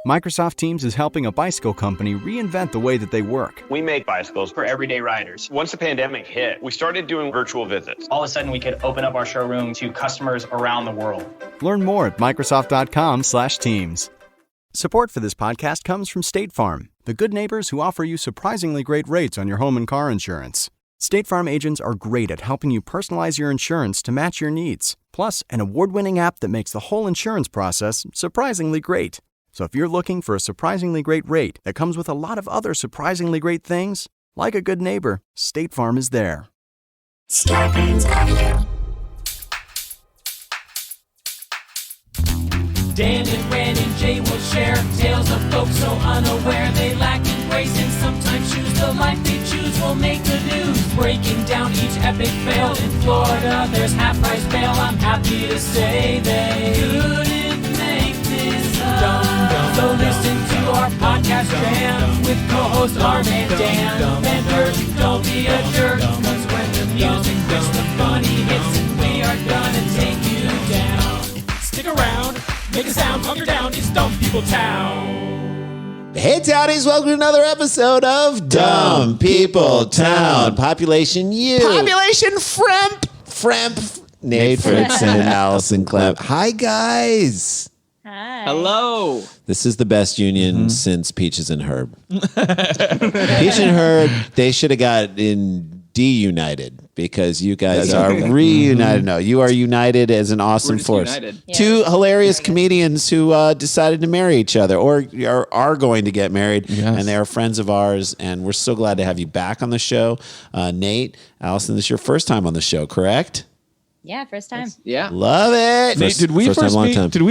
Microsoft Teams is helping a bicycle company reinvent the way that they work. We make bicycles for everyday riders. Once the pandemic hit, we started doing virtual visits. All of a sudden, we could open up our showroom to customers around the world. Learn more at Microsoft.com/Teams. Support for this podcast comes from State Farm, the good neighbors who offer you surprisingly great rates on your home and car insurance. State Farm agents are great at helping you personalize your insurance to match your needs. Plus, an award-winning app that makes the whole insurance process surprisingly great. So if you're looking for a surprisingly great rate that comes with a lot of other surprisingly great things, like a good neighbor, State Farm is there. Dan and Ren and Jay will share tales of folks so unaware they lack in grace and sometimes choose the life they choose will make the news. Breaking down each epic fail in Florida, there's half-price bail. I'm happy to say they couldn't make this up. So listen to our podcast jam with co-hosts Arm and Dan. Bender, don't be a jerk, cause when the music hits, the funny hits, and we are gonna take you down. Stick around. Make a sound, calm down, it's Dumb People Town. Hey, Townies, welcome to another episode of Dumb People Town. Population U. Population Fremp. Nate Fridson, Alison, Klemp. Hi, guys. Hi. Hello. This is the best union since Peaches and Herb. Peach and Herb, they should have got deunited because you guys are reunited. No, you are united as an awesome force. United. Yeah. Two hilarious comedians who decided to marry each other or are going to get married, and they are friends of ours, and we're so glad to have you back on the show. Nate, Alison, this is your first time on the show, correct? Yeah, first time. Yeah. Love it. Nate, did we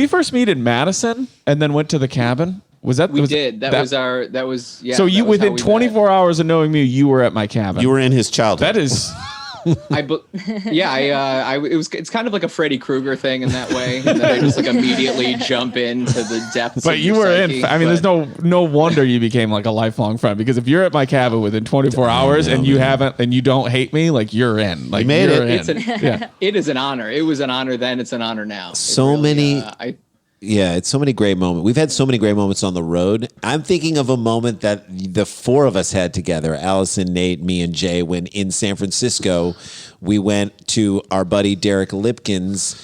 first meet in Madison and then went to the cabin? Was that We did. That was So you within 24 hours of knowing me, you were at my cabin. You were in his childhood. That is it's kind of like a Freddy Krueger thing in that way, and they just like immediately jump into the depths. But of you your were psyche. in. I mean, there's no wonder you became like a lifelong friend, because if you're at my cabin within 24 hours and you haven't and you don't hate me, like you're in. Like made you're it. in. It is an honor. It was an honor then. It's an honor now. Yeah, it's so many great moments. We've had so many great moments on the road. I'm thinking of a moment that the four of us had together, Allison, Nate, me, and Jay, when in San Francisco, we went to our buddy Derek Lipkin's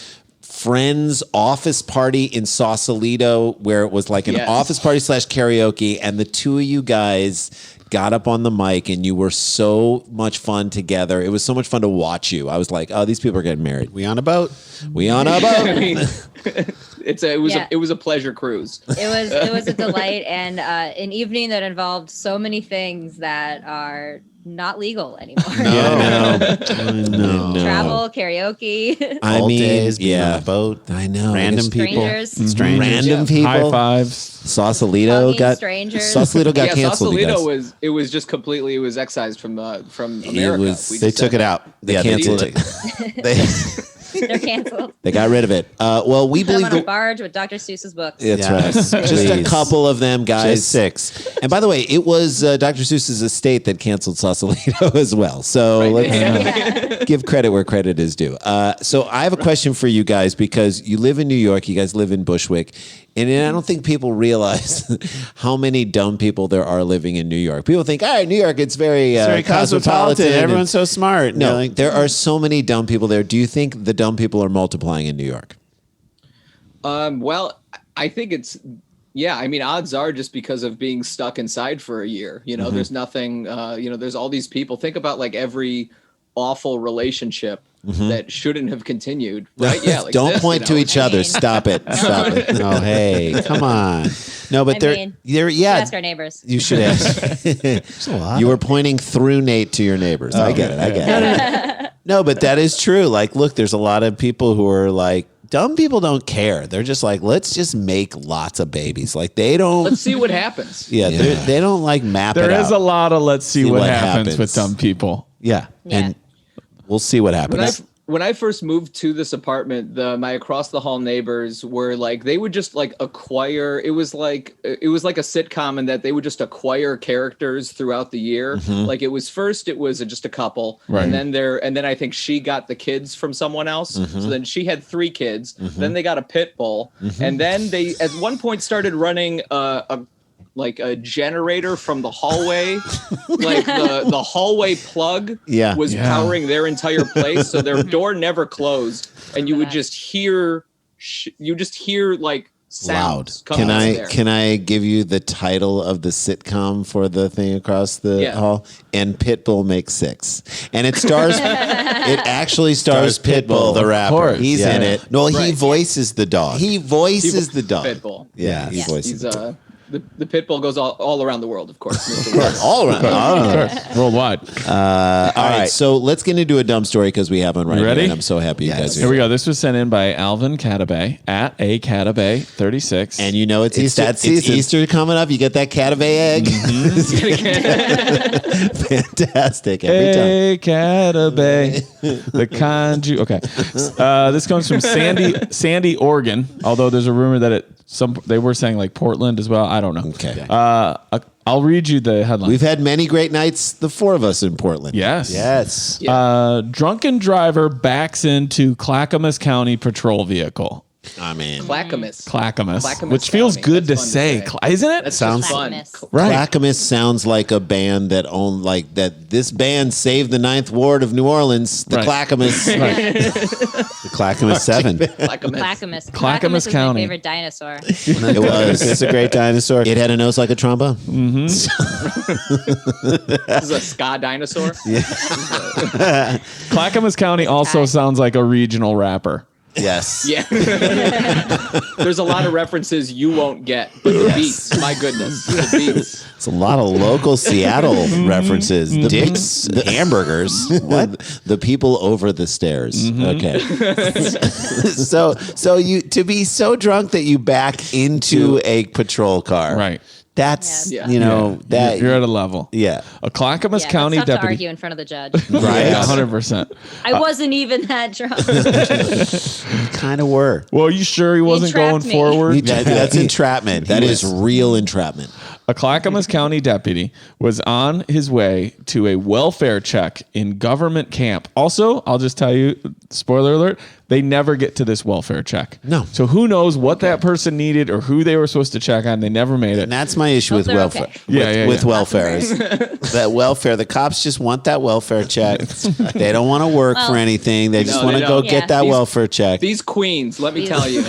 friend's office party in Sausalito, where it was like an office party / karaoke, and the two of you guys got up on the mic, and you were so much fun together. It was so much fun to watch you. I was like, oh, these people are getting married. We on a boat. I mean, it was a pleasure cruise. It was a delight and an evening that involved so many things that are not legal anymore. No. Travel, karaoke, All days being on Yeah. a boat. I know. Random people. strangers, Random people. High fives. Sausalito hugging got strangers. Sausalito got Yeah, canceled. you Sausalito guys. was excised from America. They took it out. They canceled it. They're canceled. They got rid of it. Well, we Put them believe on a barge with Dr. Seuss's books. That's right. Just a couple of them, guys. Just 6. And by the way, it was Dr. Seuss's estate that canceled Sausalito as well. So let's give credit where credit is due. So I have a question for you guys, because you live in New York. You guys live in Bushwick. And I don't think people realize how many dumb people there are living in New York. People think, all right, New York, it's very cosmopolitan. Everyone's so smart. No, there are so many dumb people there. Do you think the dumb people are multiplying in New York? Well, I think it's. Yeah, I mean, odds are just because of being stuck inside for a year. You know, there's nothing. There's all these people. Think about like every awful relationship that shouldn't have continued, right? Yeah. Like Don't point to each other. Stop it. Stop it. No, hey, come on. No, but they're Ask our neighbors. You should ask. You were pointing through Nate to your neighbors. I get it. No, but that is true. Like, look, there's a lot of people who are like, dumb people don't care. They're just like, let's just make lots of babies. Like, they don't. Let's see what happens. Yeah, they don't like map There it out. is a lot of let's see what happens with dumb people. Yeah. And we'll see what happens. when I first moved to this apartment, my across the hall neighbors were like, they would just like acquire. It was like a sitcom in that they would just acquire characters throughout the year. Like it was just a couple, Right. and then I think she got the kids from someone else. So then she had 3 kids. Then they got a pit bull, and then they at one point started running a generator from the hallway, like the hallway plug was powering their entire place, so their door never closed, and you would just hear like sounds loud. come out of there. Can I give you the title of the sitcom for the thing across the hall? And Pitbull makes 6, and it stars. It actually stars Pitbull, the rapper. He's in it. No, he voices the dog. He voices the dog. Pitbull. Yeah, he voices. He's the pit bull goes all around the world, of course. All around. Worldwide. All right, so let's get into a dumb story because we have one right Ready? here, and I'm so happy you guys are Here we go. This was sent in by Alvin Catabay at @Catabay36. And you know it's Easter. It's Easter coming up. You get that Catabay egg. Fantastic. Every time. Catabay, the kind you. Okay. This comes from Sandy, Oregon, although there's a rumor that they were saying like Portland as well. I don't know. Okay. I'll read you the headline. We've had many great nights, the 4 of us in Portland. Yes. Drunken driver backs into Clackamas County patrol vehicle. I mean, Clackamas, which feels good to say. Isn't it? That sounds fun. Right. Clackamas sounds like a band that owned like that. This band saved the 9th Ward of New Orleans. The Clackamas, the Clackamas 7. Clackamas is County. my favorite dinosaur. It was. It's a great dinosaur. It had a nose like a trombone. This is a ska dinosaur. Clackamas County also sounds like a regional rapper. Yes. Yeah. There's a lot of references you won't get, but the beats, my goodness, the beats. It's a lot of local Seattle references. The Dicks, the hamburgers. What? The people over the stairs. Okay. so you to be so drunk that you back into a patrol car. Right. That's that you're at a level. Yeah. A Clackamas County tough to deputy. argue in front of the judge. Right. 100%. I wasn't even that drunk. Kind of were. Well, you sure he wasn't going entrapped me. forward? That's entrapment. That is real entrapment. A Clackamas County deputy was on his way to a welfare check in government camp. Also, I'll just tell you, spoiler alert, they never get to this welfare check. No. So who knows what that person needed or who they were supposed to check on. They never made it. And that's my issue with they're welfare. okay. With welfare. Is that welfare, the cops just want that welfare check. They don't want to work for anything. They just want to go get that welfare check. These queens, let me tell you,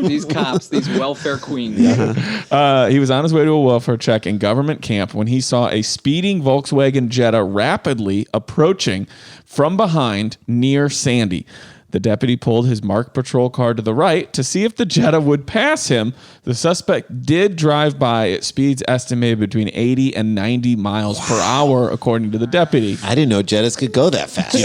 these cops, these welfare queens. He was on his way to a welfare check in government camp when he saw a speeding Volkswagen Jetta rapidly approaching from behind near Sandy. The deputy pulled his marked patrol car to the right to see if the Jetta would pass him. The suspect did drive by at speeds estimated between 80 and 90 miles per hour, according to the deputy. I didn't know Jettas could go that fast.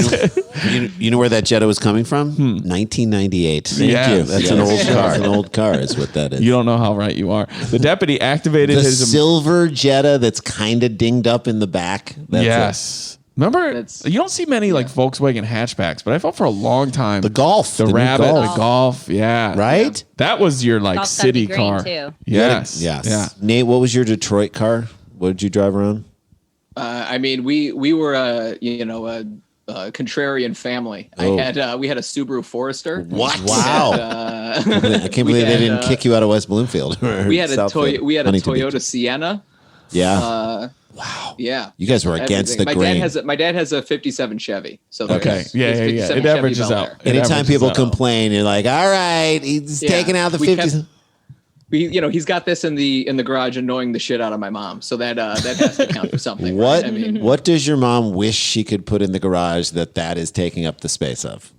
You know where that Jetta was coming from? 1998. Thank you. That's an old car. That's an old car is what that is. You don't know how right you are. The deputy activated the his silver Jetta that's kind of dinged up in the back. That's yes. Remember, you don't see many like Volkswagen hatchbacks, but I felt for a long time the Golf, the Rabbit, the Golf, right. That was your like Golf's city gotta be green, car. too. Yes, Yeah. Nate, what was your Detroit car? What did you drive around? I mean, we were a contrarian family. Oh. We had a Subaru Forester. What? Wow! I can't believe they didn't kick you out of West Bloomfield. We had a Huntington Toyota Beach. Sienna. Yeah. Wow. Yeah. You guys were against the grain. My dad has a 57 Chevy. So okay. Yeah. It averages out. Anytime people complain, you're like, all right, he's taking out the 50s. He's got this in the garage annoying the shit out of my mom. So that has to count for something. What? Right? I mean, what does your mom wish she could put in the garage that is taking up the space of?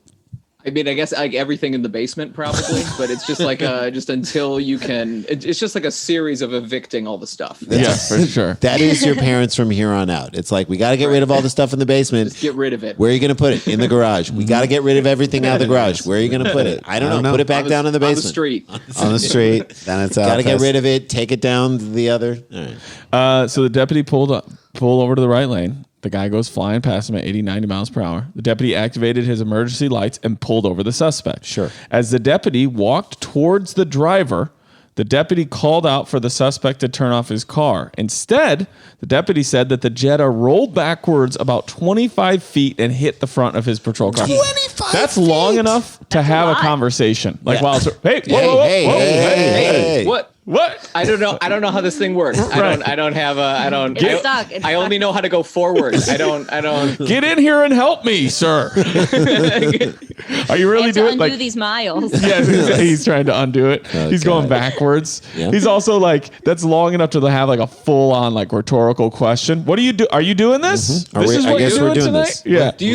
I guess like everything in the basement probably, but it's just like just until you can. It's just like a series of evicting all the stuff. Yeah, for sure. That is your parents from here on out. It's like we got to get rid of all the stuff in the basement. Just get rid of it. Where are you going to put it? In the garage. We got to get rid of everything out of the garage. Where are you going to put it? I don't know. Put it back down in the basement. On the street. On the street. Then it's out. Got to get rid of it. Take it down the other. All right. So the deputy pulled over to the right lane, The guy goes flying past him at 80, 90 miles per hour. The deputy activated his emergency lights and pulled over the suspect. Sure. As the deputy walked towards the driver, the deputy called out for the suspect to turn off his car. Instead, the deputy said that the Jetta rolled backwards about 25 feet and hit the front of his patrol car. 25 That's feet? long enough to have a lot. conversation. Like, Yeah. while it's, hey, whoa, whoa, whoa, Hey, whoa, hey. What? What? I don't know how this thing works. I don't have a. I don't. It's stuck. It's I only know how to go forward. I don't. Get in here and help me, sir. Are you really to doing undo like these miles. Yeah, he's trying to undo it. He's going backwards. Yeah. He's also like, that's long enough to have like a full on like rhetorical question. What do you do? Are you doing this? Mm-hmm. This is I what guess you're we're doing doing tonight? this. Yeah. Do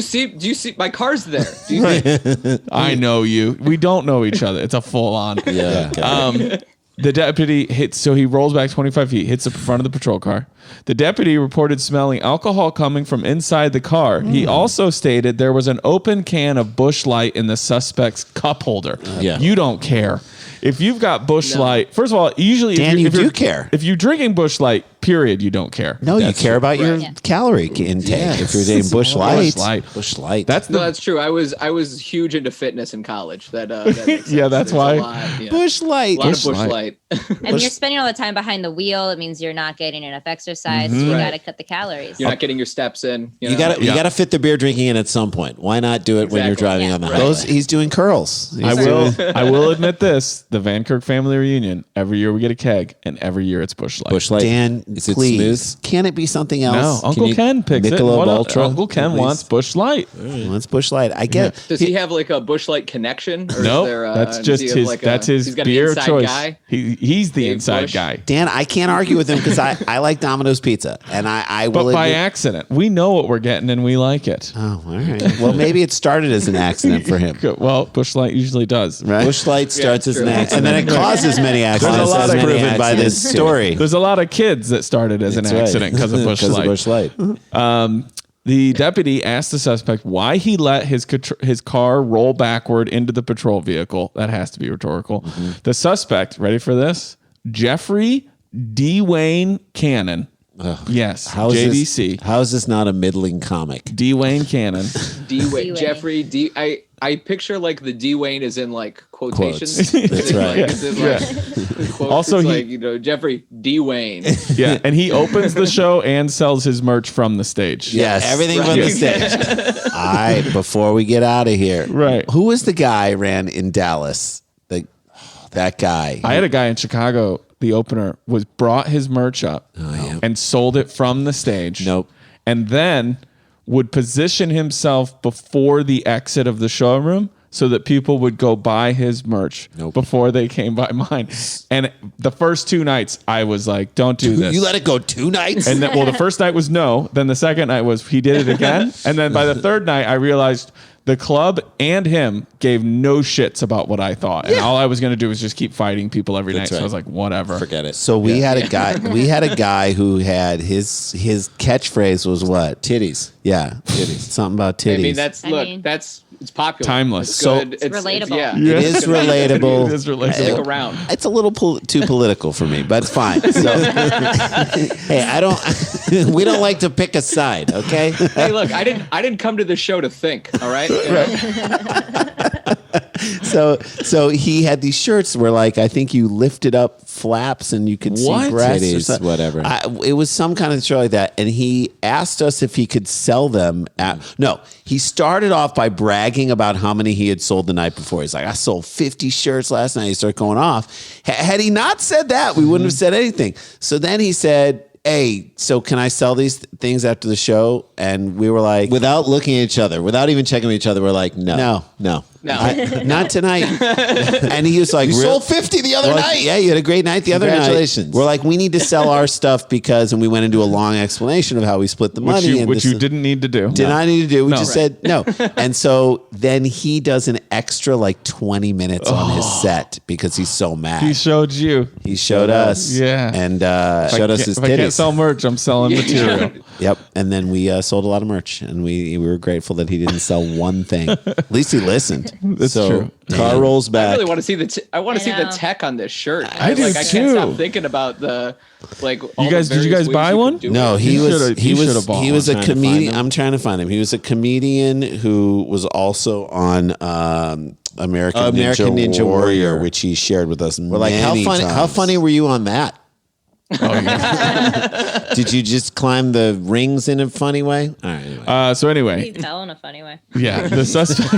you see my car's there? Do you see? I know you. We don't know each other. It's a full on. Yeah. The deputy hits, so he rolls back 25 feet, hits the front of the patrol car. The deputy reported smelling alcohol coming from inside the car. He also stated there was an open can of Busch Light in the suspect's cup holder. Yeah. You don't care. If you've got Busch Light, first of all, usually Dan, if you if you're, do care. If you're drinking Busch Light, period, you don't care. No, you care about your Yeah. calorie intake. Yes. If you're doing Busch Light. Busch Light. Busch Light. That's No, the that's true. I was huge into fitness in college. That makes sense. Yeah, that's There's why. a lot, yeah. Busch Light. A lot Busch of Busch Light. Light. And you're spending all the time behind the wheel. It means you're not getting enough exercise. So you Right. got to cut the calories. You're not getting your steps in. You know? got to you got to fit the beer drinking in at some point. Why not do it when you're Exactly. driving Yeah. on the Right. highway? He's doing curls. I will admit this, the Van Kirk family reunion, every year we get a keg and every year it's Busch Light. Busch Light. Dan, Is it please. smooth? Can it be something No, else? Uncle Ken picks it. Michelob What Ultra, Uncle Ken please? wants Busch Light. Wants Busch Light. I get. Does he have like a Busch Light connection? Or Nope, is there, that's does just he have, his. like, That's he's his got an beer inside choice. guy? He's the Dave inside Busch? guy. Dan, I can't argue with him because I like Domino's Pizza, and I will. But by admit- accident, we know what we're getting and we like it. Oh, all right. Well, maybe it started as an accident for him. Good. Well, Busch Light usually does. Right? Busch Light starts as true. an accident, and then it causes many accidents. There's a lot as of proven by this accidents, too. story. There's a lot of kids that started as That's an right. accident because of Busch Light. Busch Light. The deputy asked the suspect why he let his car roll backward into the patrol vehicle. That has to be rhetorical. The suspect, ready for this? Jeffrey D. Wayne Cannon. Yes, How is JDC. This, how is this not a middling comic? D. Wayne Cannon. D-Wayne. Jeffrey D. I picture like the D-Wayne is in like quotations. Quotes. That's right. Like, is it like, quotes? Also, It's he- like, Jeffrey D-Wayne. Yeah, and he opens the show and sells his merch from the stage. Yes, everything from the stage. All right, before we get out of here, Right. Who was the guy who ran in Dallas? That guy. I had a guy in Chicago. The opener brought his merch up and sold it from the stage. Nope. And then would position himself before the exit of the showroom so that people would go buy his merch before they came by mine. And the first 2 nights, I was like, "Don't do this." You let it go 2 nights? And then, well, the first night was no. Then the second night was he did it again. And then by the third night, I realized the club and him gave no shits about what I thought. And all I was going to do was just keep fighting people every night. So I was like, whatever. Forget it. So we had a guy. We had a guy who had his catchphrase was what? Titties. Yeah, titties. Something about titties. I mean, it's popular. Timeless. It's So- good. It's relatable. yeah. It is relatable. It is relatable. Stick around. It's a little too political for me, but it's fine. So, hey, I don't. We don't like to pick a side, okay? Hey, look, I didn't come to the show to think. All right. So he had these shirts where, like, I think you lifted up flaps and you could see What? breasts or Titties, something. whatever. It was some kind of show like that, and he asked us if he could sell them. No, he started off by bragging about how many he had sold the night before. He's like, I sold 50 shirts last night. He started going off. Had he not said that, we wouldn't have said anything. So then he said, hey, so can I sell these things after the show? And we were like, Without looking at each other, without even checking with each other, we're like, no. not tonight. And he was like, You "Real?" sold 50 the other We're like, night. yeah, you had a great night the other night. Congratulations. We're like, we need to sell our stuff because, and we went into a long explanation of how we split the money. Which you didn't need to do. Did not need to do. We No. just said no. And so then he does an extra like 20 minutes on his set because he's so mad. He showed you. He showed us. Yeah. And If showed us his if I can't titties. sell merch, I'm selling material. Yep. And then we sold a lot of merch, and we were grateful that he didn't sell one thing. At least he listened. That's true. Car rolls back. I really want to see the tech on this shirt. I do I too. can't stop thinking about the You guys, did you guys buy one? No, he was a comedian. I'm I'm trying to find him. He was a comedian who was also on American Ninja Warrior, which he shared with us. We're like, how funny were you on that? Did you just climb the rings in a funny way? All right. Anyway. So anyway, He fell in a funny way. yeah, the suspect,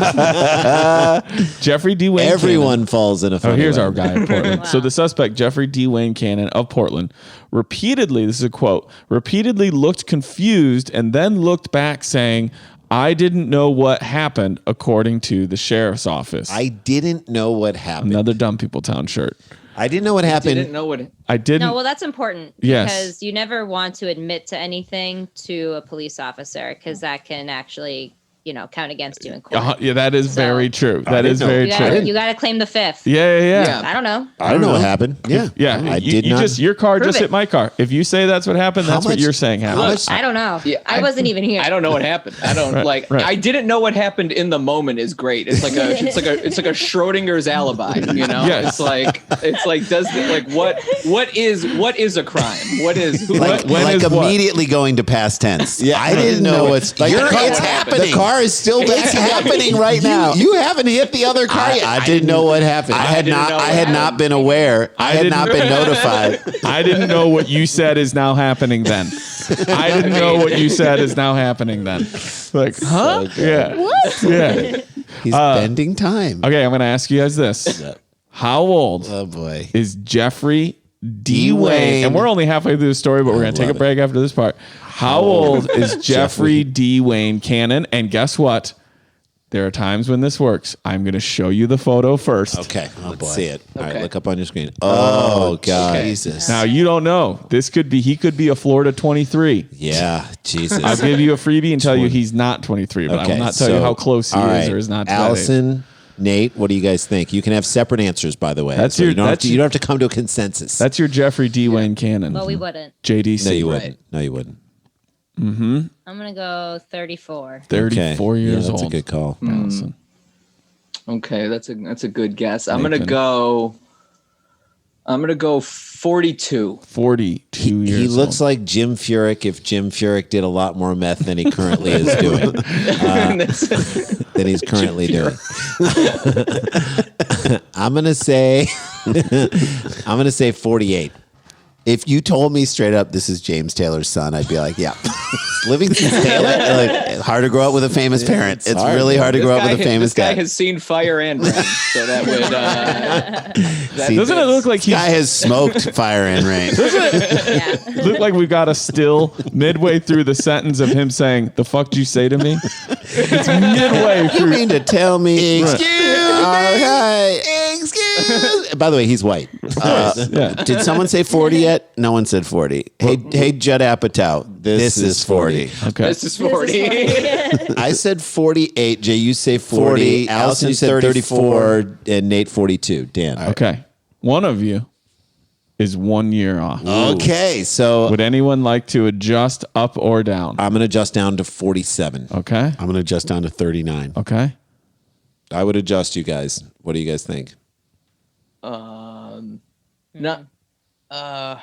Jeffrey D. Wayne. Everyone falls in a funny way. Here's our guy in Portland. Wow. So the suspect, Jeffrey D. Wayne Cannon of Portland, repeatedly, this is a quote, repeatedly looked confused and then looked back saying, I didn't know what happened, according to the sheriff's office. I didn't know what happened. Another Dumb People Town shirt. I didn't know what happened. Didn't know what. I didn't. No, well, that's important Yes. because you never want to admit to anything to a police officer because that can actually, count against you in court. Yeah, that is So- very true. That is very true. You got to claim the fifth. Yeah. I don't know. I don't know what happened. Yeah. Yeah, I did not. Your car Prove just it. hit my car. If you say that's what happened, that's what much- you're saying happened. I don't know. Yeah, I wasn't even here. I don't know what happened. I don't Right. I didn't know what happened in the moment is great. It's like a Schrodinger's alibi. Yes. It's like what is a crime? What is Like immediately going to past tense. Yeah, I didn't know what's like. It's happening. The car is still. It's happening right now. You haven't hit the other car yet. I didn't know what happened. I had not been aware. I had not been notified. I didn't know what you said is now happening then. I didn't know what you said is now happening then. Like, huh? Yeah. What? Yeah. He's bending time. Okay, I'm going to ask you guys this. How old is Jeffrey D. Wayne? And we're only halfway through the story, but we're going to take a break after this part. How old is Jeffrey D. Wayne Cannon? And guess what? There are times when this works. I'm going to show you the photo first. Okay, let's see it. All right, Okay. look up on your screen. Oh, God. Okay. Jesus. Now, you don't know. He could be a Florida 23. Yeah, Jesus. I'll give you a freebie and tell you he's not 23, but I will not tell you how close he is or is not to that age. Allison, Nate, what do you guys think? You can have separate answers, by the way. That's you don't have to come to a consensus. That's your Jeffrey D. Wayne Cannon. Well, we wouldn't. JDC. No, you wouldn't. No, you wouldn't. I'm going to go 34. 34 years that's old. a good call. Allison. Okay, that's a good guess. I'm gonna go 42. 42 years old. He looks like Jim Furyk if Jim Furyk did a lot more meth than he currently is doing. Than he's currently doing. I'm gonna say 48. If you told me straight up this is James Taylor's son, I'd be like, yeah. Livingston Taylor? Like, hard to grow up with a famous parent. It's really hard to grow up with a famous guy. This guy. guy has seen fire and rain, so that would. See, Doesn't it look like this guy has smoked fire and rain? Yeah. Look like we've got a still midway through the sentence of him saying, "The fuck did you say to me?" It's midway You through. mean to tell me? Excuse me. All right. Excuse. By the way, he's white. Yeah. Did someone say 40 yet? No one said 40. Hey, Judd Apatow. This is 40. Okay. This is 40. I said 48. Jay, you say 40. Allison, you said 34. And Nate, 42. Dan. Okay. One of you is 1 year off. Okay, so Would anyone like to adjust up or down? I'm going to adjust down to 47. Okay. I'm going to adjust down to 39. Okay. I would adjust, you guys. What do you guys think? Not. I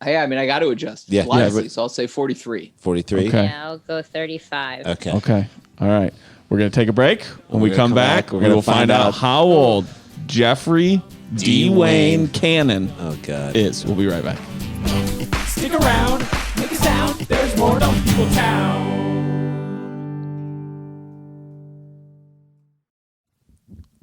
mean, I got to adjust. Yeah. Wisely, Yeah. so I'll say 43. 43? Okay. Yeah, I'll go 35. Okay. Okay. All right. We're going to take a break. When we gonna come come back, back. we We're gonna will find find out out how old Jeffrey D. Wayne Cannon Oh, God. is. We'll be right back. Stick around, make a sound. There's more Dumb People Town.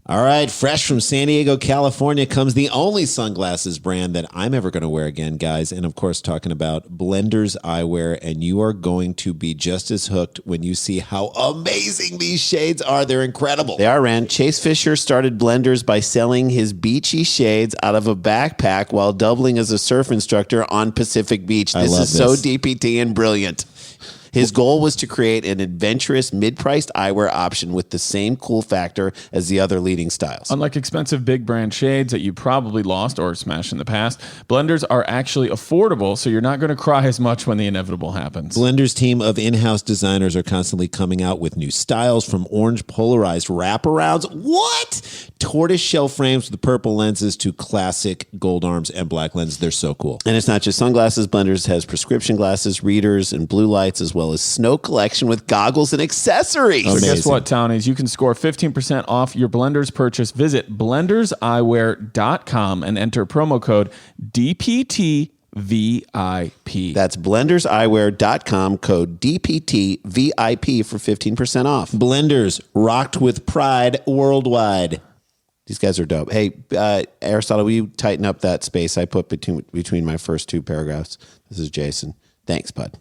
All right, fresh from San Diego, California comes the only sunglasses brand that I'm ever going to wear again, guys. And of course, talking about Blenders Eyewear. And you are going to be just as hooked when you see how amazing these shades are. They're incredible. They are, Rand. Chase Fisher started Blenders by selling his beachy shades out of a backpack while doubling as a surf instructor on Pacific Beach. This is so DPT and brilliant. His goal was to create an adventurous, mid-priced eyewear option with the same cool factor as the other leading styles. Unlike expensive big brand shades that you probably lost or smashed in the past, blenders are actually affordable, so you're not going to cry as much when the inevitable happens. Blender's team of in-house designers are constantly coming out with new styles, from orange polarized wraparounds, tortoise shell frames with purple lenses, to classic gold arms and black lenses. They're so cool. And it's not just sunglasses. Blenders has prescription glasses, readers, and blue lights, as well as snow collection with goggles and accessories. So guess what, Townies? You can score 15% off your Blenders purchase. Visit blenderseyewear.com and enter promo code DPTVIP. That's blenderseyewear.com, code DPTVIP for 15% off. Blenders, rocked with pride worldwide. These guys are dope. Hey, Aristotle, will you tighten up that space I put between my first two paragraphs? This is Jason. Thanks, bud.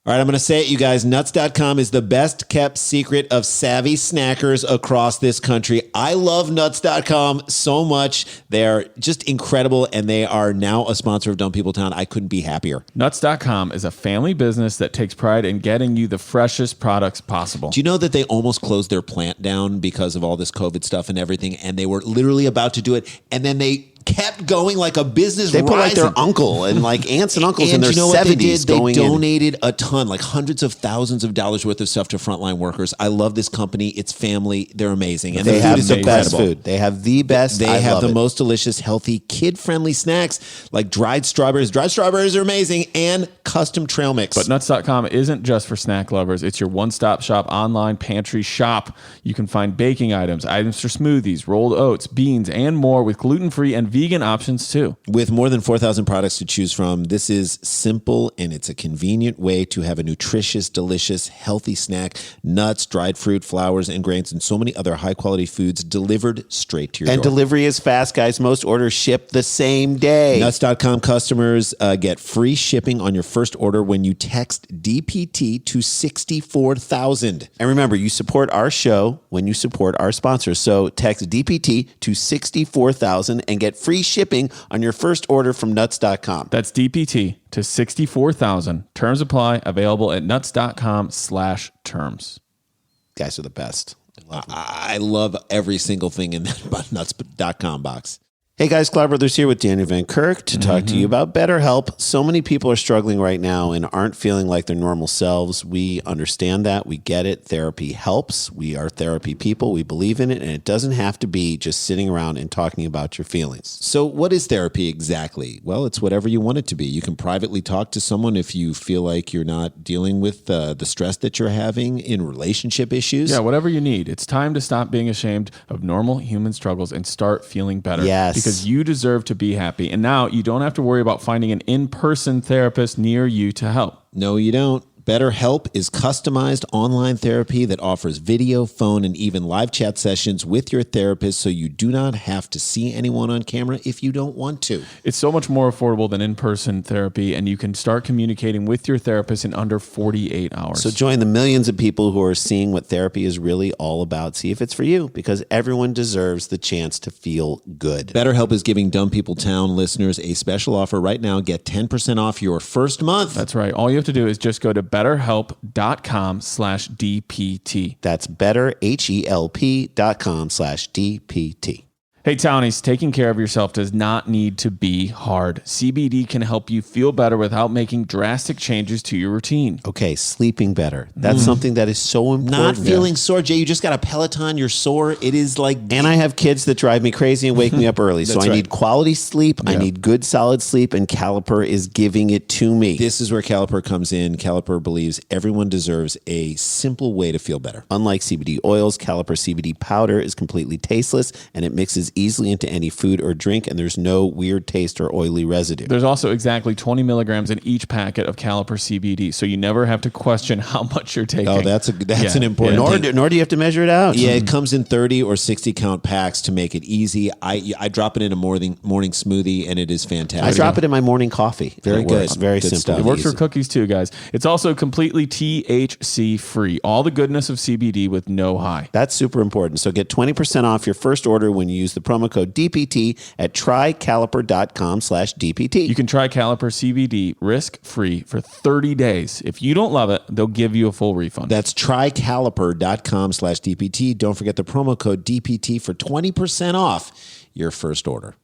All right, I'm going to say it, you guys. Nuts.com is the best kept secret of savvy snackers across this country. I love Nuts.com so much. They're just incredible, and they are now a sponsor of Dumb People Town. I couldn't be happier. Nuts.com is a family business that takes pride in getting you the freshest products possible. Do you know that they almost closed their plant down because of all this COVID stuff and everything, and they were literally about to do it, and then they kept going like a business. They put like their uncle and like aunts and uncles in their 70s going in. They donated a ton, like hundreds of thousands of dollars worth of stuff to frontline workers. I love this company. It's family. They're amazing. And they have the best food. They have the best. They have the most delicious, healthy, kid-friendly snacks like dried strawberries. Dried strawberries are amazing, and custom trail mix. But Nuts.com isn't just for snack lovers. It's your one-stop shop online pantry shop. You can find baking items for smoothies, rolled oats, beans, and more, with gluten-free and vegan options too. With more than 4,000 products to choose from, this is simple, and it's a convenient way to have a nutritious, delicious, healthy snack. Nuts, dried fruit, flowers, and grains, and so many other high-quality foods delivered straight to your door. And delivery is fast, guys. Most orders ship the same day. Nuts.com customers get free shipping on your first order when you text DPT to 64,000. And remember, you support our show when you support our sponsors. So text DPT to 64,000 and get free shipping on your first order from Nuts.com. That's DPT to 64,000. Terms apply. Available at nuts.com/terms. Guys are the best. I love every single thing in that Nuts.com box. Hey guys, Cloud Brothers here with Daniel Van Kirk to talk to you about BetterHelp. So many people are struggling right now and aren't feeling like their normal selves. We understand that. We get it. Therapy helps. We are therapy people. We believe in it, and it doesn't have to be just sitting around and talking about your feelings. So what is therapy exactly? Well, it's whatever you want it to be. You can privately talk to someone if you feel like you're not dealing with the stress that you're having in relationship issues. Yeah, whatever you need. It's time to stop being ashamed of normal human struggles and start feeling better. Yes. Because you deserve to be happy. And now you don't have to worry about finding an in-person therapist near you to help. No, you don't. BetterHelp is customized online therapy that offers video, phone, and even live chat sessions with your therapist, so you do not have to see anyone on camera if you don't want to. It's so much more affordable than in-person therapy, and you can start communicating with your therapist in under 48 hours. So join the millions of people who are seeing what therapy is really all about. See if it's for you, because everyone deserves the chance to feel good. BetterHelp is giving Dumb People Town listeners a special offer right now. Get 10% off your first month. That's right. All you have to do is just go to betterhelp.com/DPT. That's betterhelp.com/DPT. Hey, Townies, taking care of yourself does not need to be hard. CBD can help you feel better without making drastic changes to your routine. Okay, sleeping better. That's something that is so important. Not feeling sore, Jay. You just got a Peloton. You're sore. It is like... And I have kids that drive me crazy and wake me up early. So I need quality sleep. I need good, solid sleep. And Caliper is giving it to me. This is where Caliper comes in. Caliper believes everyone deserves a simple way to feel better. Unlike CBD oils, Caliper CBD powder is completely tasteless, and it mixes easily into any food or drink, and there's no weird taste or oily residue. There's also exactly 20 milligrams in each packet of Caliper CBD, so you never have to question how much you're taking. Oh, that's an important thing. Nor do you have to measure it out. Yeah, it comes in 30 or 60 count packs to make it easy. I drop it in a morning smoothie, and it is fantastic. I drop it in my morning coffee. Very good. It's very simple. Stuff. It works for cookies too, guys. It's also completely THC free. All the goodness of CBD with no high. That's super important. So get 20% off your first order when you use the the promo code DPT at trycaliper.com/DPT. You can try Caliper CBD risk-free for 30 days. If you don't love it, they'll give you a full refund. That's trycaliper.com/DPT. Don't forget the promo code DPT for 20% off your first order.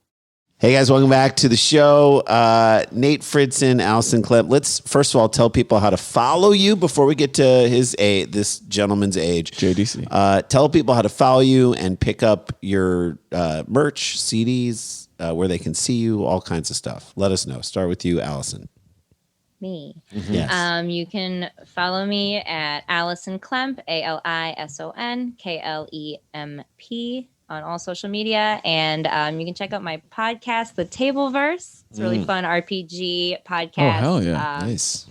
Hey guys, welcome back to the show. Nate Fridson, Alison, Klemp. Let's first of all tell people how to follow you before we get to this gentleman's age. JDC. Tell people how to follow you and pick up your merch, CDs, where they can see you, all kinds of stuff. Let us know. Start with you, Alison. Me. Yes. You can follow me at Alison Klemp, ALISON KLEMP on all social media. And you can check out my podcast, The Tableverse. It's a really fun RPG podcast. Oh, hell yeah. Nice.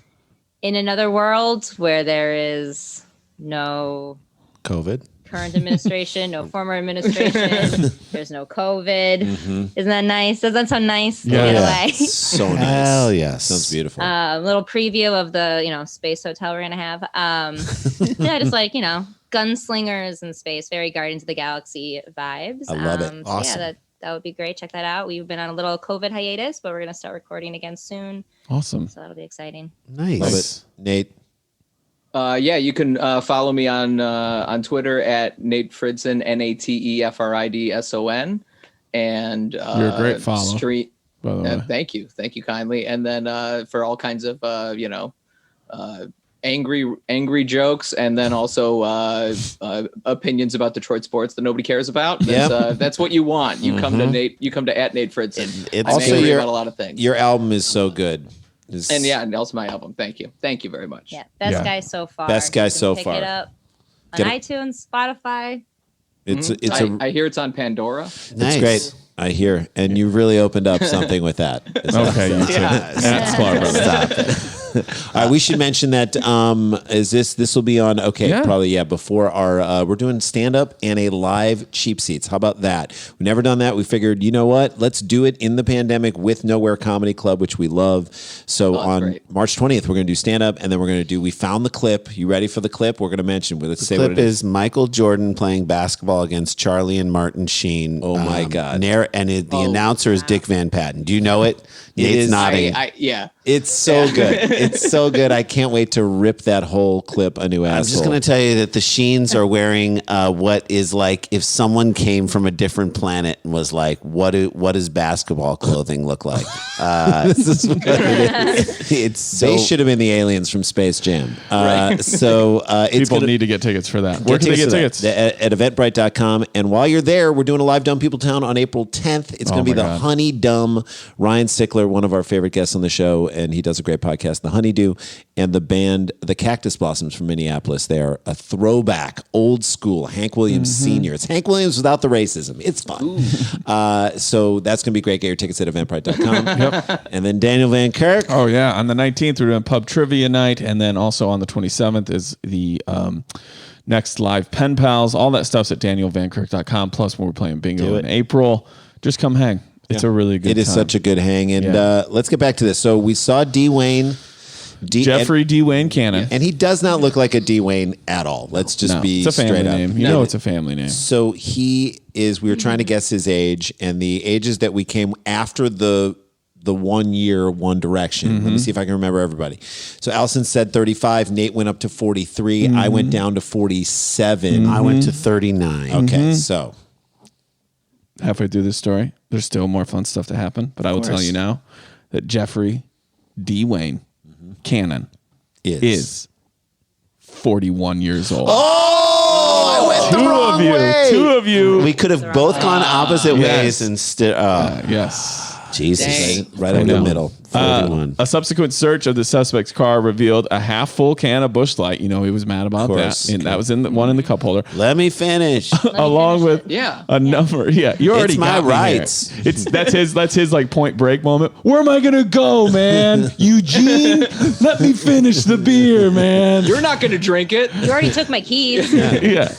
In another world where there is no COVID. current administration, no former administration, there's no COVID. Isn't that nice? Doesn't that sound nice? Yeah. Away? So nice. Hell yes. Sounds beautiful. A little preview of the, space hotel we're going to have. Yeah, just like, gunslingers in space, very Guardians of the Galaxy vibes. I love it. Awesome. So yeah, that would be great. Check that out. We've been on a little COVID hiatus, but we're going to start recording again soon. Awesome. So that'll be exciting. Nice. Love it. Nate. Yeah, you can follow me on Twitter at Nate Fridson, NATEFRIDSON. And you're a great follow. By the way. Thank you kindly. And then for all kinds of angry jokes, and then also opinions about Detroit sports that nobody cares about. That's what you want. You come to Nate. You come to at Nate Fridson. It's I'm also angry about a lot of things. Your album is so good. And also my album. Thank you very much. Yeah, best guy so far. Best guy You can so pick far. it up on iTunes, Spotify. I hear it's on Pandora. It's great. I hear, and you really opened up something with that. Okay, you too. That's smart, brother. Stop it. All right, we should mention that this will be on before our we're doing stand up and a live Cheap Seats. How about that? We've never done that. We figured, you know what? Let's do it in the pandemic with Nowhere Comedy Club, which we love. So on March 20th, we're going to do stand up, and then we're going to do We Found the Clip. You ready for the clip? We're going to mention. Let's say what it is. Michael Jordan playing basketball against Charlie and Martin Sheen. Oh my God! The announcer is Dick Van Patten. Do you know it? Nate's nodding. It's so good. It's so good. I can't wait to rip that whole clip a new asshole. I'm just going to tell you that the Sheens are wearing what is like if someone came from a different planet and was like, what does basketball clothing look like? This is what it is. They should have been the aliens from Space Jam. People need to get tickets for that. Where can they get tickets? At eventbrite.com. And while you're there, we're doing a live Dumb People Town on April 10th. It's going to be the Honey Dumb. Ryan Sickler, one of our favorite guests on the show, and he does a great podcast, The Honeydew, and the band, the Cactus Blossoms from Minneapolis. They are a throwback, old school, Hank Williams Sr. It's Hank Williams without the racism. It's fun. So that's going to be great. Get your tickets at eventbrite.com. And then Daniel Van Kirk. Oh, yeah. On the 19th, we're doing Pub Trivia Night. And then also on the 27th is the next live Pen Pals. All that stuff's at danielvankirk.com. Plus, when we're playing bingo in April, just come hang. It's a really good time. It is such a good hang. And let's get back to this. So we saw Jeffrey D. Wayne Cannon. And he does not look like a D. Wayne at all. Let's just be it's a family straight name. up. You know it's a family name. So we were trying to guess his age, and the ages that we came after the 1 year, One Direction. Let me see if I can remember everybody. So Alison said 35. Nate went up to 43. I went down to 47. I went to 39. Okay, so halfway through this story, there's still more fun stuff to happen, but I will tell you now that Jeffrey D. Wayne Cannon is 41 years old. Oh, I went the wrong way. Two of you. We could have both gone opposite ways instead. Yes. Jesus. Right in the middle. 41. A subsequent search of the suspect's car revealed a half full can of Busch Light. You know, he was mad about that. And that was in one in the cup holder. Let me finish. Along with a number. Yeah. You already it's my got me rights. There. That's his like point break moment. Where am I going to go, man? Eugene, let me finish the beer, man. You're not going to drink it. You already took my keys. Yeah.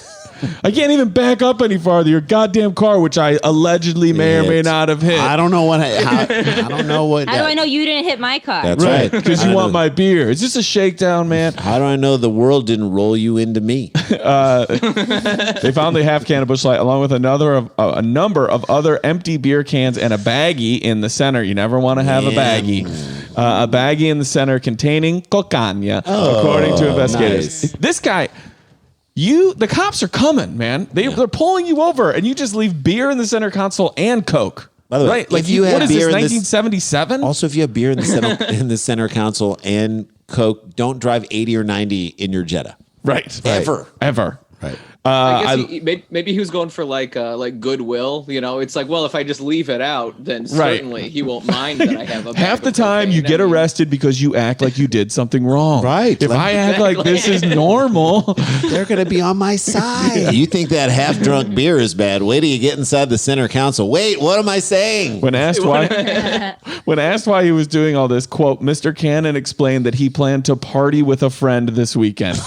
I can't even back up any farther. Your goddamn car, which I allegedly may or may not have hit. I don't know what. I don't know what. How do I know you didn't hit my car? That's Right, right. because you want my beer. Is this a shakedown, man? How do I know the world didn't roll you into me? They found the half can of Busch Light along with a number of other empty beer cans and a baggie in the center. You never want to have a baggie. A baggie in the center containing cocaine, according to investigators. Nice. This guy, the cops are coming, man. They're pulling you over, and you just leave beer in the center console and Coke. By the way, right? Like if you what had is beer this? in this- 1977. Also, if you have beer in the center console and Coke, don't drive 80 or 90 in your Jetta. Right. Ever. Right. I guess maybe he was going for like goodwill. You know, it's like, well, if I just leave it out, then certainly he won't mind that I have a. Half the time you get arrested because you act like you did something wrong. Right. If I act like this is normal, they're going to be on my side. You think that half-drunk beer is bad? Wait till you get inside the center console. Wait, what am I saying? When asked why he was doing all this, quote, Mr. Cannon explained that he planned to party with a friend this weekend.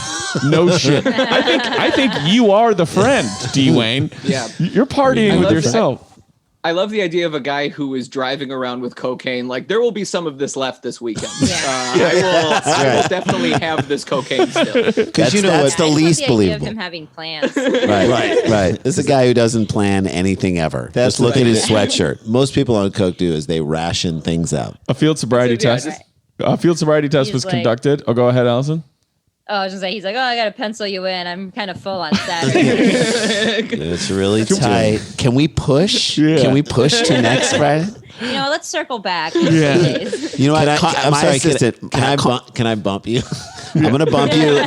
No shit. I think you are the friend, D. Wayne. Yeah. You're partying with yourself. I love the idea of a guy who is driving around with cocaine. Like, there will be some of this left this weekend. I will definitely have this cocaine still. Because that's the least believable. Of him having plans. Right. This is a guy who doesn't plan anything ever. Just look at his sweatshirt. Most people on Coke do is they ration things out. A field sobriety test. A field sobriety test was conducted. Oh, go ahead, Alison. Oh, I was just saying, he's like, I got to pencil you in. I'm kind of full on Saturday. It's really tight. Can we push? Yeah. Can we push to next Friday? Let's circle back. Yeah. You know what? I'm sorry, assistant. Can I bump you? I'm going to bump you.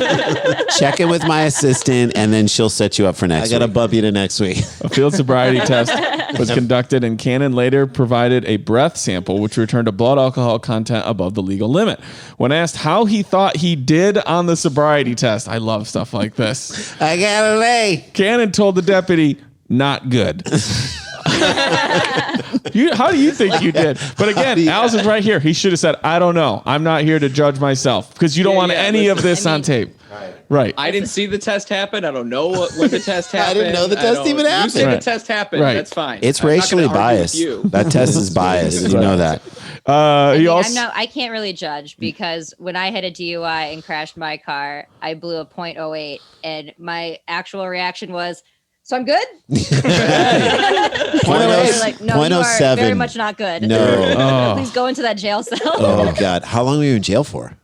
Check in with my assistant, and then she'll set you up for next week. I got to bump you to next week. A field sobriety test was conducted, and Cannon later provided a breath sample, which returned a blood alcohol content above the legal limit. When asked how he thought he did on the sobriety test, I love stuff like this. I got an A. Cannon told the deputy, not good. How do you think you did? But again, Alison's right here. He should have said, I don't know. I'm not here to judge myself, because you don't want any of this on tape. Right. I didn't see the test happen. I don't know when the test happened. I didn't know the test even happened. You say the test happened. Right. That's fine. It's racially biased. That test is biased. You know that. I can't really judge, because when I had a DUI and crashed my car, I blew a .08, and my actual reaction was, so I'm good? Like, no, you are very much not good. No. Please go into that jail cell. Oh, God. How long were you in jail for?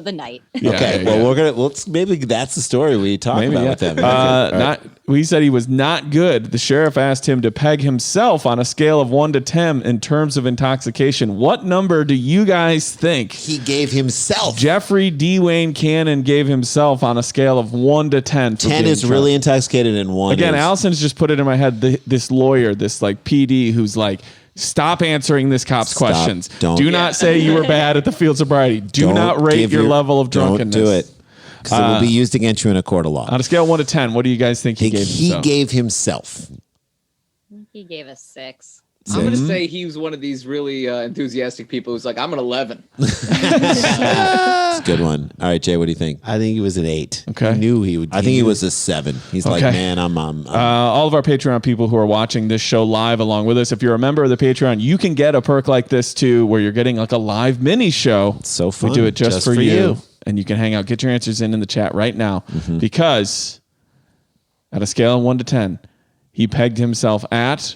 The night. Maybe that's the story we talk about with them. He said he was not good. The sheriff asked him to peg himself on a scale of 1 to 10 in terms of intoxication. What number do you guys think he gave himself? Jeffrey D. Wayne Cannon gave himself on a scale of 1 to 10. 10 is really intoxicated, and 1 Again, is... Allison's just put it in my head, this lawyer, this like PD who's like, stop answering this cop's questions. Do not say you were bad at the field sobriety. Do not rate your level of drunkenness. Don't do it. Because it will be used against you in a court of law. On a scale of 1 to 10, what do you guys think he gave himself? He gave himself. He gave a 6. I'm going to say he was one of these really enthusiastic people who's like, I'm an 11. That's a good one. All right, Jay, what do you think? I think he was an 8. Okay. He knew he would. I think he was a 7. He's like, man, I'm all of our Patreon people who are watching this show live along with us, if you're a member of the Patreon, you can get a perk like this too, where you're getting like a live mini show. It's so fun. We do it just for you. And you can hang out. Get your answers in the chat right now. Because at a scale of 1 to 10, he pegged himself at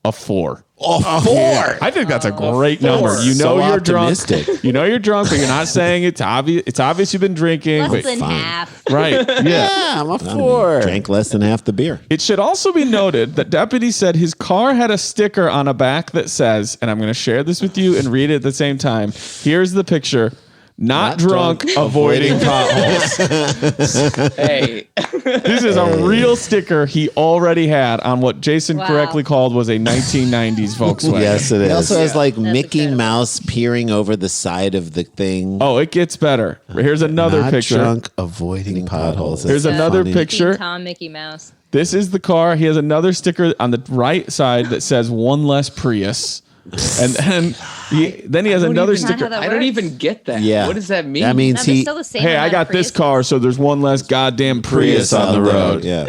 a 4. A 4. I think that's a great number. You know you're drunk. You know you're drunk, but you're not saying it's obvious. It's obvious you've been drinking. Less than half. Right. Yeah, I'm a 4. Drank less than half the beer. It should also be noted that deputy said his car had a sticker on a back that says, and I'm going to share this with you and read it at the same time. Here's the picture. Not drunk, avoiding potholes. Hey. This is a real sticker he already had on what Jason correctly called was a 1990s Volkswagen. Yes, it is. It also has like Mickey Mouse peering over the side of the thing. Oh, it gets better. Here's another picture. Not drunk, avoiding potholes. Here's another picture. Tom, Mickey Mouse. This is the car. He has another sticker on the right side that says one less Prius. And then Then he has another sticker. I don't even get that. Yeah. What does that mean? That means No, still the same Hey, I amount got of this Priuses. car, so there's one less goddamn Prius on the road. Yeah.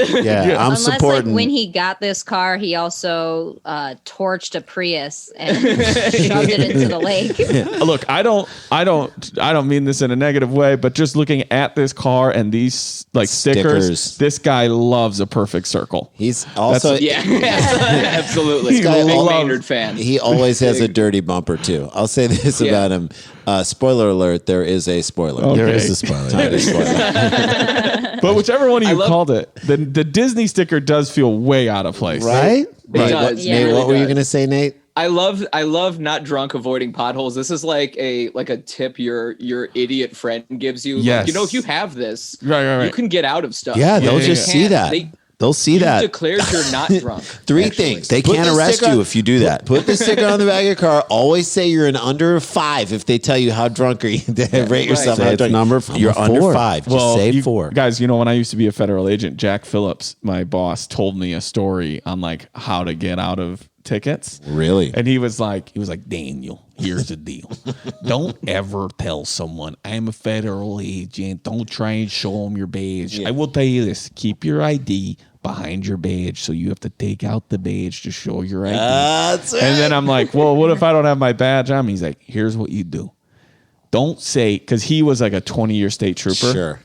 I'm Unless, supporting. like, when he got this car, he also torched a Prius and shoved it into the lake. Look, I don't mean this in a negative way, but just looking at this car and these like stickers, this guy loves a perfect circle. He's also Absolutely. He Big loves- Maynard fan. He always has a dirty bumper too. I'll say this about him. Spoiler alert, there is a spoiler. Okay. There is a spoiler. Tiny spoiler. But whichever one of you called it, the Disney sticker does feel way out of place. Right? It does. Yeah. It Nate, really what were you does. going to say, Nate? I love not drunk avoiding potholes. This is like a tip your idiot friend gives you. Yes. Like, if you have this, Right. you can get out of stuff. Yeah, they'll just You see can't- that. They'll see You've that. declared you're not drunk. Three things. They Put can't the arrest sticker- you if you do that. Put the sticker on the back of your car. Always say you're an under 5 if they tell you how drunk are you. Rate yourself. Say How it's drunk. number You're four. under 5. Just say 4. Guys, when I used to be a federal agent, Jack Phillips, my boss, told me a story on like how to get out of tickets. Really? And he was like, Daniel, here's the deal. Don't ever tell someone I'm a federal agent. Don't try and show them your badge. I will tell you this: keep your ID behind your badge, so you have to take out the badge to show your ID. That's right. And then I'm like, well, what if I don't have my badge on me? He's like, here's what you do. Don't say, because he was like a 20-year state trooper. Sure.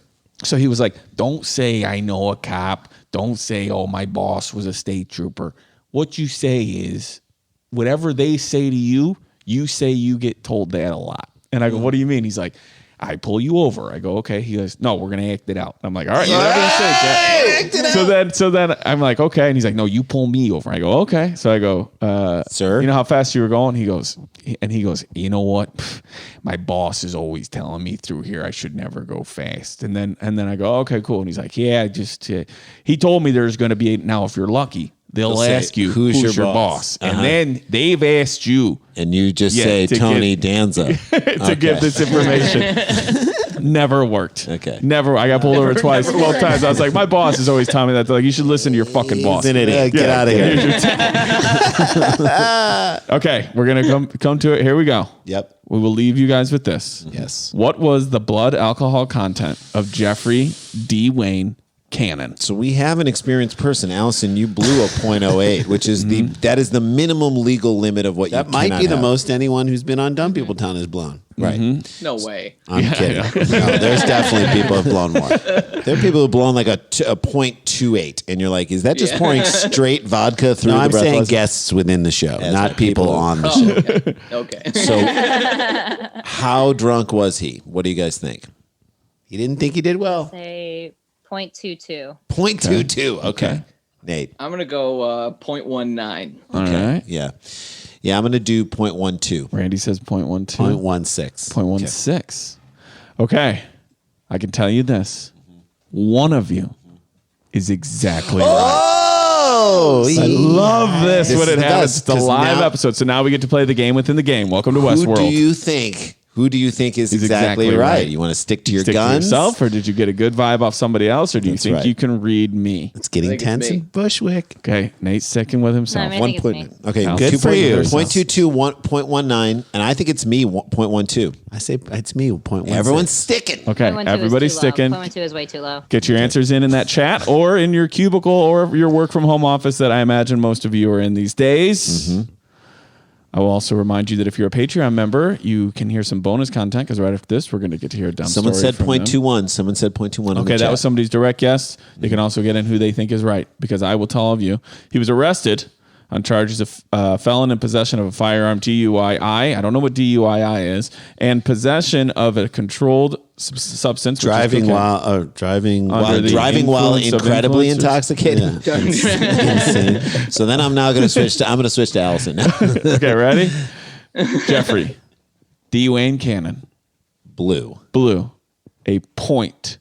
So he was like, don't say I know a cop. Don't say, oh, my boss was a state trooper. What you say is, whatever they say to you, you say you get told that a lot. And I go, what do you mean? He's like, I pull you over. I go, okay. He goes, no, we're going to act it out. I'm like, all right, whatever you say, Jack. So then I'm like, okay. And he's like, no, you pull me over. I go, okay. So I go, Sir? you know how fast you were going? He goes, you know what? Pfft, my boss is always telling me through here I should never go fast. And then I go, okay, cool. And he's like, yeah, he told me there's going to be, now if you're lucky, they'll say, ask you, who's your boss? Uh-huh. And then they've asked you And you just Yeah, say to Tony get- Danza. to give this information. Never worked. Okay. Never. I got pulled over twice, both times. I was like, my boss is always telling me that. They're like, you should listen to your fucking boss. He's an idiot. Get out of here. Okay, we're gonna come to it. Here we go. Yep. We will leave you guys with this. Yes. What was the blood alcohol content of Jeffrey D. Wayne Cannon? So we have an experienced person, Allison. You blew a .08, which is that is the minimum legal limit of what That you might cannot be the have. most anyone who's been on Dumb People Town has blown. Right. No way. I'm kidding. No, there's definitely people who've blown more. There are people who've blown like a .28, and you're like, is that just pouring straight vodka through No, the I'm saying breathalyzer? guests within the show, That's not right, people people on the Oh, show. okay. So, how drunk was he? What do you guys think? He didn't think he did well. Say 0.22. .22. Okay. Nate. I'm gonna go 0.19. All right. Yeah. Yeah, I'm going to do .12. Randy says 0.12. 0.16. 0.16. Okay. I can tell you this. One of you is exactly right. Oh! I love this when is it the happens. best, It's the 'cause live now- episode. So now we get to play the game within the game. Welcome to Who Westworld. do you think is He's exactly, exactly right? right. You want to stick to your Stick guns? to yourself, or did you get a good vibe off somebody else, or do you That's think right. you can read me? It's getting think it's tense me. in Bushwick. Okay, Nate's sticking with himself. No, I think it's me. Okay, Now, good 2 for you. points. 0.22, 0.19, and I think it's me, 0.12. I say it's me. 0.16. Everyone's sticking. Okay, 0.12 everybody's is too low. sticking. 0.12 is way too low. Get your answers in that chat or in your cubicle or your work from home office that I imagine most of you are in these days. Mm-hmm. I will also remind you that if you're a Patreon member, you can hear some bonus content because right after this, we're going to get to hear a dumb Someone story said from them. 0.21. Someone said 0.21. Okay, that was somebody's direct guess. They can also get in who they think is right because I will tell all of you. He was arrested on charges of felon in possession of a firearm, DUI. I don't know what DUI is, and possession of a controlled substance. which is driving cocaine. while driving Under while the driving while influence of incredibly influencers? intoxicated. So then I'm now going to switch to Allison. Okay, ready? Jeffrey, D. Wayne Cannon, Blue. a .22.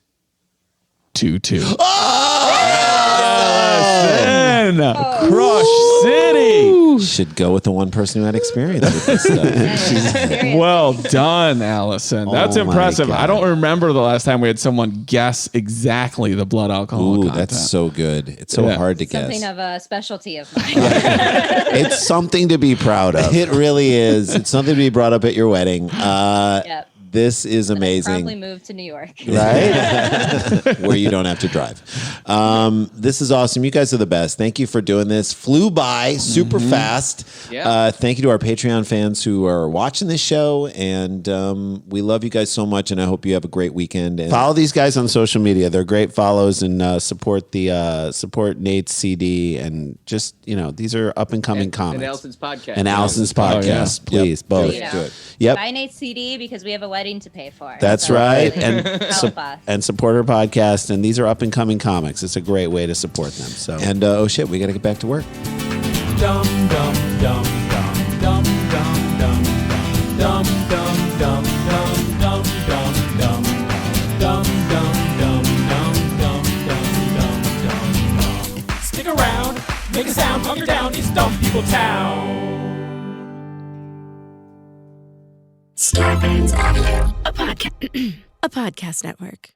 Allison! Crush City! Should go with the one person who had experience with this stuff. Well done, Allison. That's Oh my impressive. God. I don't remember the last time we had someone guess exactly the blood alcohol Ooh, content. that's so good. It's so hard to guess. Something of a specialty of mine. It's something to be proud of. It really is. It's something to be brought up at your wedding. Yep. This is amazing. Probably moved to New York. Right? Where you don't have to drive. This is awesome. You guys are the best. Thank you for doing this. Flew by super fast. Yeah. Thank you to our Patreon fans who are watching this show. And we love you guys so much. And I hope you have a great weekend. And Follow these guys on social media. They're great follows, and support Nate's CD, and just, these are up and coming comics. And Alison's podcast. And Allison's podcast. yeah. Please, both. You know, do it. Yep. Buy Nate's CD because we have a wedding to pay for. That's So right. really And help us. and support our podcast. And these are up and coming comics. It's a great way to support them. So And oh shit, we got to get back to work. Dum dum dum dum dum dum dum dum dum dum dum dum dum dum dum dum dum. Stick around, make a sound, hunker down, it's Dumb People Town. Starburns Audio, a podcast network.